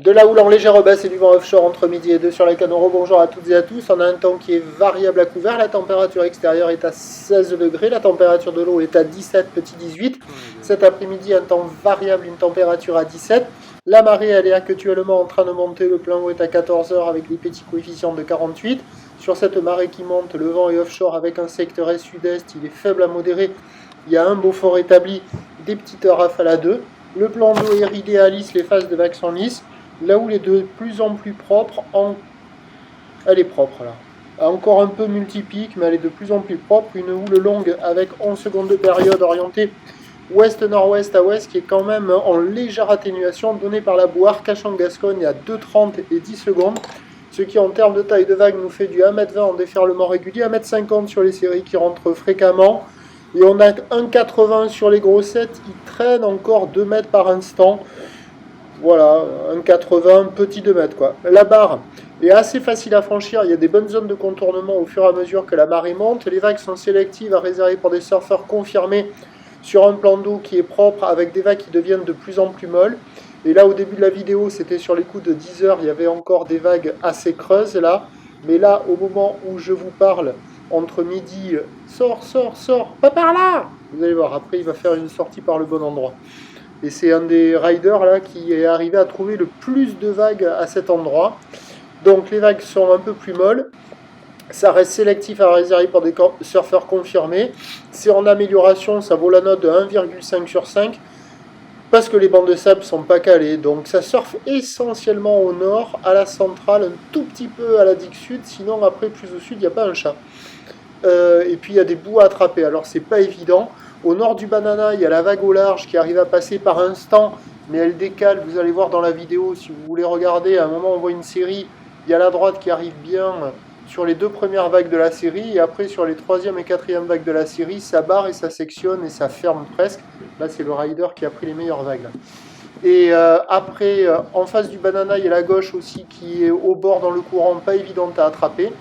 De la houle en légère baisse et du vent offshore entre midi et 2 sur les canaux. Bonjour à toutes et à tous. On a un temps qui est variable à couvert. La température extérieure est à 16 degrés. La température de l'eau est à 17, petit 18. Cet après-midi, un temps variable, une température à 17. La marée, elle est actuellement en train de monter. Le plein eau est à 14 heures avec des petits coefficients de 48. Sur cette marée qui monte, le vent est offshore avec un secteur est-sud-est. Il est faible à modéré. Il y a un beau fort établi, des petites rafales à 2. Le plan d'eau est ridé à lisse, les phases de vagues sont lisses. La houle est de plus en plus propre. Elle est propre là. Encore un peu multipique, mais elle est de plus en plus propre. Une houle longue avec 11 secondes de période orientée ouest-nord-ouest à ouest qui est quand même en légère atténuation donnée par la boue Arcachon-Gascogne à 2,30 et 10 secondes. Ce qui en termes de taille de vague nous fait du 1,20 m en déferlement régulier, 1,50 m sur les séries qui rentrent fréquemment. Et on a 1,80 sur les grossettes, ils traînent encore 2 mètres par instant. Voilà, 1,80, petit 2 mètres quoi. La barre est assez facile à franchir, il y a des bonnes zones de contournement au fur et à mesure que la marée monte. Les vagues sont sélectives à réserver pour des surfeurs confirmés sur un plan d'eau qui est propre avec des vagues qui deviennent de plus en plus molles. Et là au début de la vidéo, c'était sur les coups de 10 heures, il y avait encore des vagues assez creuses là. Mais là, au moment où je vous parle, entre midi, sors, pas par là. Vous allez voir, après il va faire une sortie par le bon endroit. Et c'est un des riders là qui est arrivé à trouver le plus de vagues à cet endroit. Donc les vagues sont un peu plus molles. Ça reste sélectif à réserver pour des surfeurs confirmés. C'est en amélioration, ça vaut la note de 1,5 sur 5. Parce que les bancs de sable ne sont pas calés. Donc ça surfe essentiellement au nord, à la centrale, un tout petit peu à la digue sud. Sinon après plus au sud, il n'y a pas un chat. Et puis il y a des bouts à attraper. Alors c'est pas évident. Au nord du Banana, il y a la vague au large qui arrive à passer par instant, mais elle décale. Vous allez voir dans la vidéo, si vous voulez regarder, à un moment on voit une série, il y a la droite qui arrive bien sur les 2 premières vagues de la série, et après sur les 3e et 4e vagues de la série, ça barre et ça sectionne et ça ferme presque. Là c'est le rider qui a pris les meilleures vagues. Là. Et après, en face du Banana, il y a la gauche aussi qui est au bord dans le courant, pas évidente à attraper.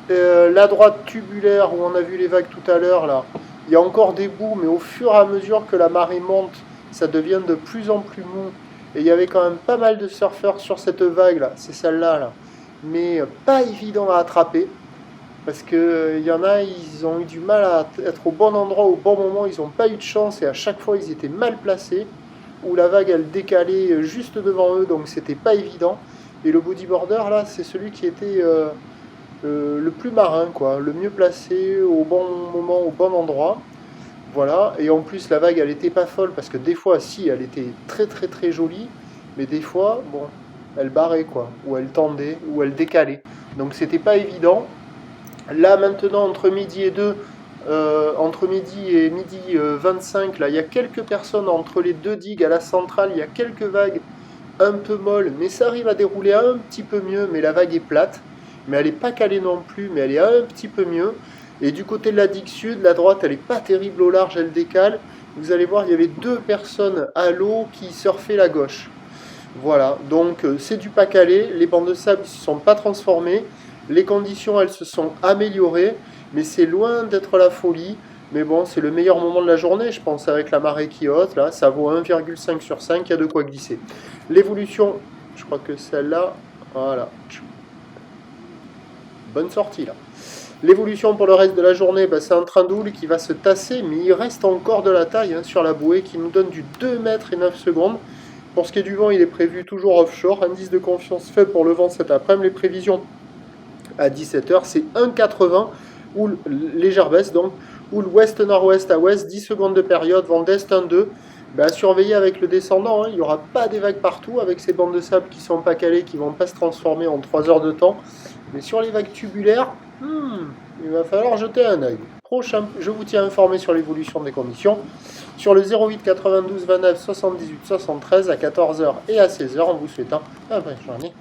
La droite tubulaire, où on a vu les vagues tout à l'heure, là, il y a encore des bouts, mais au fur et à mesure que la marée monte, ça devient de plus en plus mou. Et il y avait quand même pas mal de surfeurs sur cette vague-là, c'est celle-là, là. Mais pas évident à attraper, parce qu'il y en a, ils ont eu du mal à être au bon endroit, au bon moment, ils n'ont pas eu de chance, et à chaque fois, ils étaient mal placés, ou la vague, elle décalait juste devant eux, donc c'était pas évident. Et le bodyboarder, là, c'est celui qui était... le plus marin, quoi, le mieux placé, au bon moment, au bon endroit. Voilà, et en plus la vague elle était pas folle parce que des fois si elle était très jolie, mais des fois bon elle barrait quoi, ou elle tendait, ou elle décalait. Donc c'était pas évident. Là maintenant entre midi et 2, entre midi et midi 25, là il y a quelques personnes entre les deux digues à la centrale, il y a quelques vagues un peu molles, mais ça arrive à dérouler un petit peu mieux, mais la vague est plate. Mais elle n'est pas calée non plus, mais elle est un petit peu mieux. Et du côté de la digue sud, la droite, elle n'est pas terrible au large, elle décale. Vous allez voir, il y avait 2 personnes à l'eau qui surfaient la gauche. Voilà, donc c'est du pas calé, les bancs de sable ne se sont pas transformés, les conditions, elles se sont améliorées, mais c'est loin d'être la folie. Mais bon, c'est le meilleur moment de la journée, je pense, avec la marée qui est haute, là, ça vaut 1,5 sur 5, il y a de quoi glisser. L'évolution, je crois que celle-là, voilà. Bonne sortie là. L'évolution pour le reste de la journée, c'est un train d'houle qui va se tasser, mais il reste encore de la taille sur la bouée qui nous donne du 2 mètres et 9 secondes. Pour ce qui est du vent, il est prévu toujours offshore, indice de confiance faible pour le vent cet après-midi. Les prévisions à 17h, c'est 1,80, houle légère baisse donc, houle ouest-nord-ouest à ouest, 10 secondes de période, vent d'est 1,2. À surveiller avec le descendant, il n'y aura pas des vagues partout avec ces bandes de sable qui ne sont pas calées, qui ne vont pas se transformer en 3 heures de temps. Mais sur les vagues tubulaires, il va falloir jeter un œil. Prochain, je vous tiens informé sur l'évolution des conditions. Sur le 08 92 29 78 73 à 14h et à 16h en vous souhaitant une bonne journée.